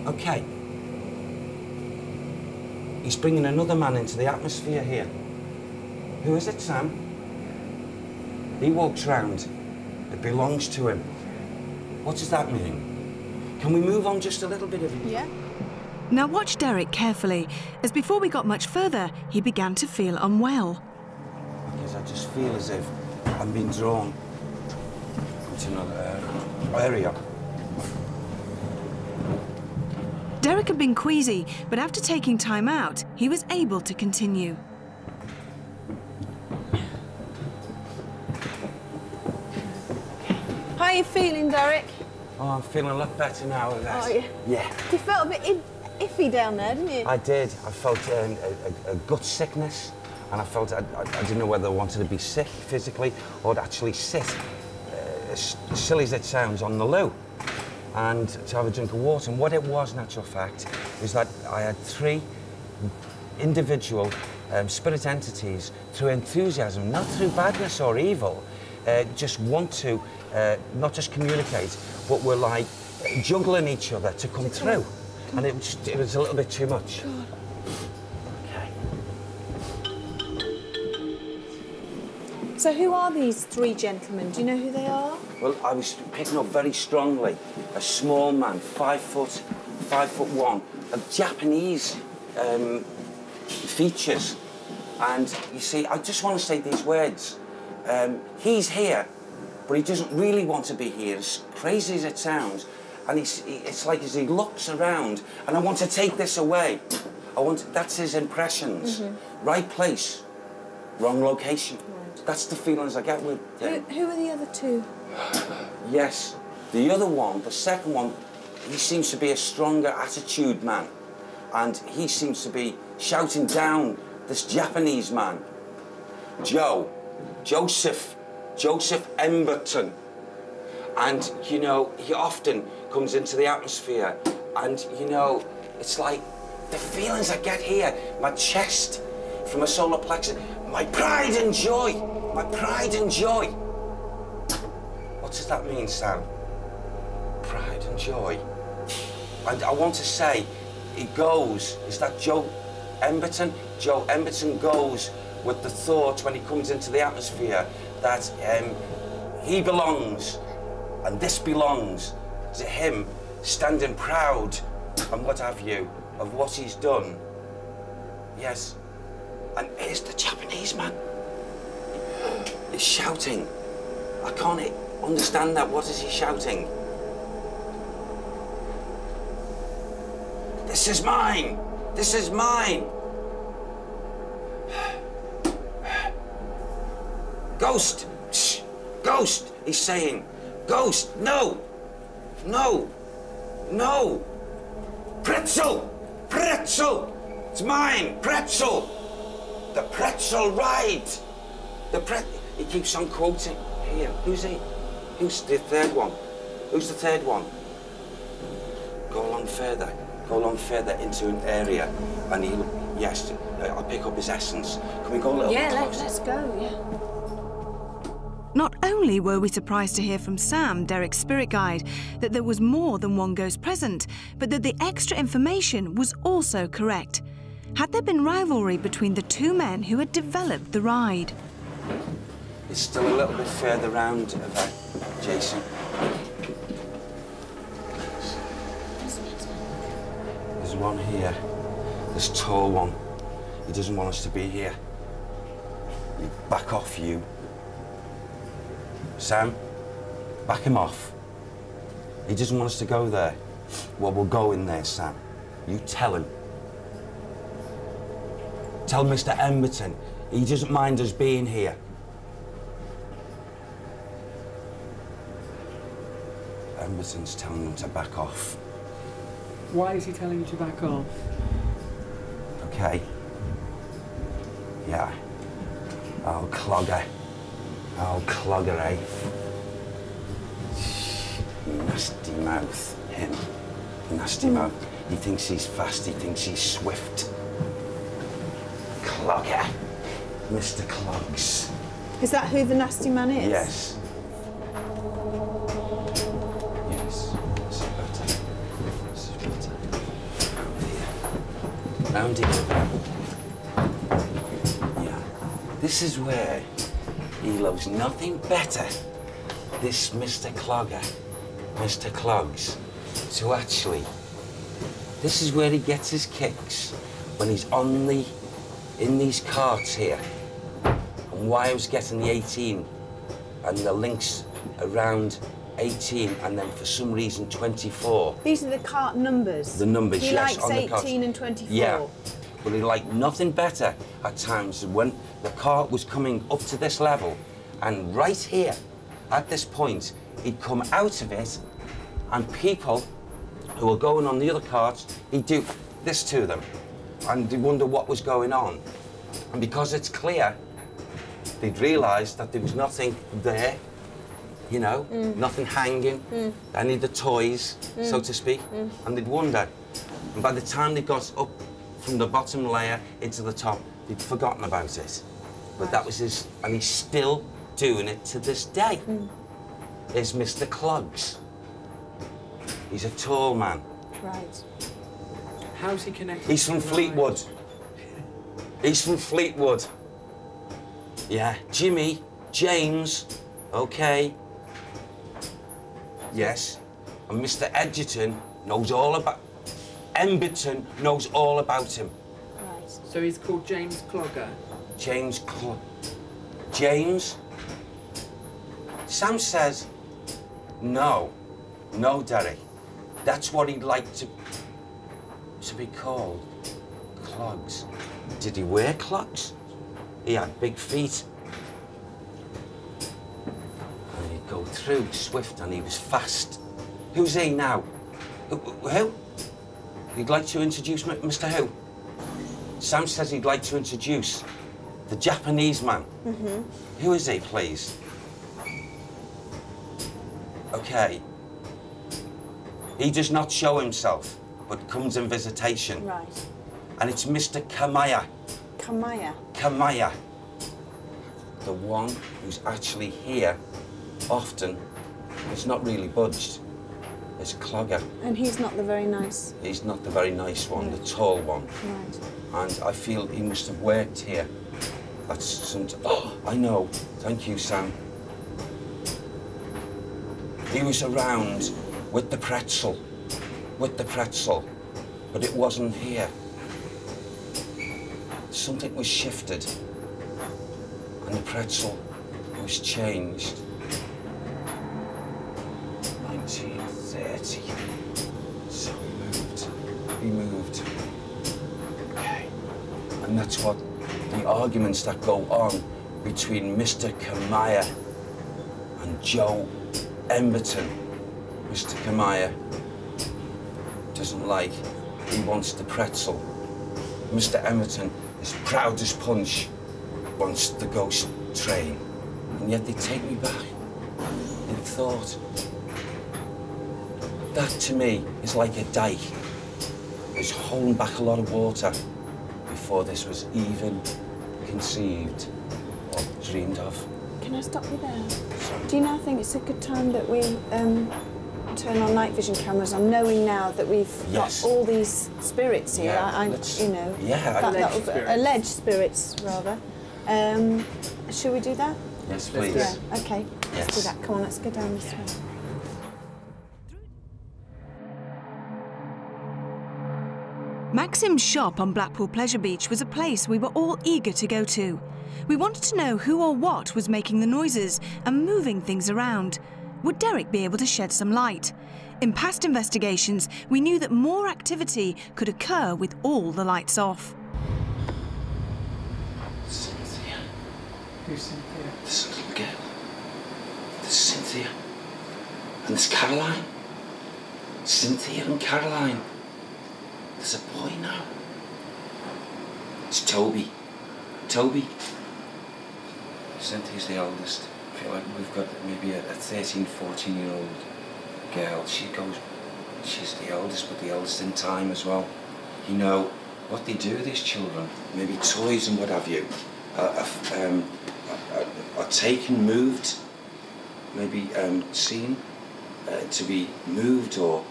OK. He's bringing another man into the atmosphere here. Who is it, Sam? He walks round. It belongs to him. What does that mean? Can we move on just a little bit of it? Yeah. Now watch Derek carefully, as before we got much further, he began to feel unwell. Because I just feel as if I'm being drawn into another area. Derek had been queasy, but after taking time out, he was able to continue. How are you feeling, Derek? Oh, I'm feeling a lot better now. Oh, yeah. Yeah. You felt a bit iffy down there, didn't you? I did. I felt a gut sickness, and I felt I didn't know whether I wanted to be sick physically or to actually sit, as silly as it sounds, on the loo and to have a drink of water. And what it was, in actual fact, is that I had 3 individual spirit entities, through enthusiasm, not through badness or evil, just want to not just communicate, but were like juggling each other to come through. And it was a little bit too much. God. So who are these 3 gentlemen? Do you know who they are? Well, I was picking up very strongly a small man, 5'1", of Japanese features. And you see, I just want to say these words. He's here, but he doesn't really want to be here, as crazy as it sounds. And it's like as he looks around, and I want to take this away. That's his impressions. Mm-hmm. Right place, wrong location. Right. That's the feelings I get with him. Who are the other 2? Yes, the other one, the second one, he seems to be a stronger attitude man. And he seems to be shouting down this Japanese man. Joseph Emberton. And, you know, he often comes into the atmosphere and, you know, it's like the feelings I get here, my chest, from a solar plexus, my pride and joy, my pride and joy. What does that mean, Sam? Pride and joy. And I want to say, it goes, is that Joe Emberton? Joe Emberton goes with the thought when he comes into the atmosphere that he belongs, and this belongs to him, standing proud and what have you, of what he's done. Yes. And here's the Japanese man. He's shouting. I can't understand that. What is he shouting? This is mine. This is mine. Ghost. Shh. Ghost, he's saying. Ghost, no. No. No. Pretzel. Pretzel. It's mine. Pretzel. The pretzel ride. He keeps on quoting. Here, who's he? Who's the 3rd one? Who's the 3rd one? Go along further. Go along further into an area, and yes, I'll pick up his essence. Can we go a little bit closer? Yeah, let's go, yeah. Not only were we surprised to hear from Sam, Derek's spirit guide, that there was more than one ghost present, but that the extra information was also correct. Had there been rivalry between the 2 men who had developed the ride? It's still a little bit further round, Jason. There's one here. This tall one. He doesn't want us to be here. You back off, you. Sam, back him off. He doesn't want us to go there. Well, we'll go in there, Sam. You tell him. Tell Mr. Emberton he doesn't mind us being here. Emberton's telling them to back off. Why is he telling you to back off? Okay. Yeah. I'll clog her. I'll clog her, eh? Nasty mouth, him. Nasty mouth. He thinks he's fast, he thinks he's swift. Clogger. Mr. Clogs. Is that who the nasty man is? Yes. Yes. This is better. This is better. round here. Yeah. This is where he loves nothing better, this Mr. Clogger, Mr. Clogs. So actually, this is where he gets his kicks when he's in these carts here. And why I was getting the 18 and the links around 18 and then for some reason 24. These are the cart numbers? The numbers, he yes, likes on the carts. 18 and 24? Yeah, but he liked nothing better at times when the cart was coming up to this level and right here, at this point, he'd come out of it and people who were going on the other carts, he'd do this to them and they'd wonder what was going on. And because it's clear, they'd realise that there was nothing there, you know, nothing hanging, any of the toys, so to speak, and they'd wonder. And by the time they got up from the bottom layer into the top, they'd forgotten about it. But that was his, and he's still doing it to this day. There's Mr. Clogs. He's a tall man. Right. How's he connected? He's from Fleetwood. He's from Fleetwood. Yeah, Jimmy, James, okay. Yes, and Mr. Edgerton knows all about... Emberton knows all about him. Right. So he's called James Clogger? James? Sam says, no, Derek. That's what he'd like to be called. Clogs. Did he wear clogs? He had big feet. And he'd go through swift and he was fast. Who's he now? Who? He'd like to introduce Mr. Who? Sam says he'd like to introduce the Japanese man. Who is he, please? Okay. He does not show himself, but comes in visitation. Right. And it's Mr. Kamaya. Kamaya? Kamaya. The one who's actually here often. It's not really budged. It's Clogger. And he's not the very nice... He's not the very nice one, the tall one. Right. And I feel he must have worked here. That's some... Oh, I know. Thank you, Sam. He was around with the pretzel. But it wasn't here. Something was shifted. And the pretzel was changed. 1930. So he moved. Okay. And that's what the arguments that go on between Mr. Kamaya and Joe Emberton. Mr. Kamaya doesn't like, he wants the pretzel. Mr. Emberton is proud as punch, wants the ghost train. And yet they take me back in thought. That to me is like a dike. It's holding back a lot of water before this was even conceived or dreamed of. Can I stop you there? Do you now think it's a good time that we turn our night vision cameras on, knowing now that we've got all these spirits here? Yeah, you know, alleged spirits, rather. Shall we do that? Yes, please. Yeah. Okay. Yes. Let's do that. Come on, let's go down this way. Maxim's shop on Blackpool Pleasure Beach was a place we were all eager to go to. We wanted to know who or what was making the noises and moving things around. Would Derek be able to shed some light? In past investigations, we knew that more activity could occur with all the lights off. Cynthia. Who's Cynthia? There's a little girl. There's Cynthia. And there's Caroline. Cynthia and Caroline. There's a boy now. It's Toby. Toby. Cynthia's the oldest. I feel like we've got maybe a 13, 14-year-old girl. She's the oldest, but the oldest in time as well. You know, what they do, these children, maybe toys and what have you, are taken, moved, maybe seen to be moved or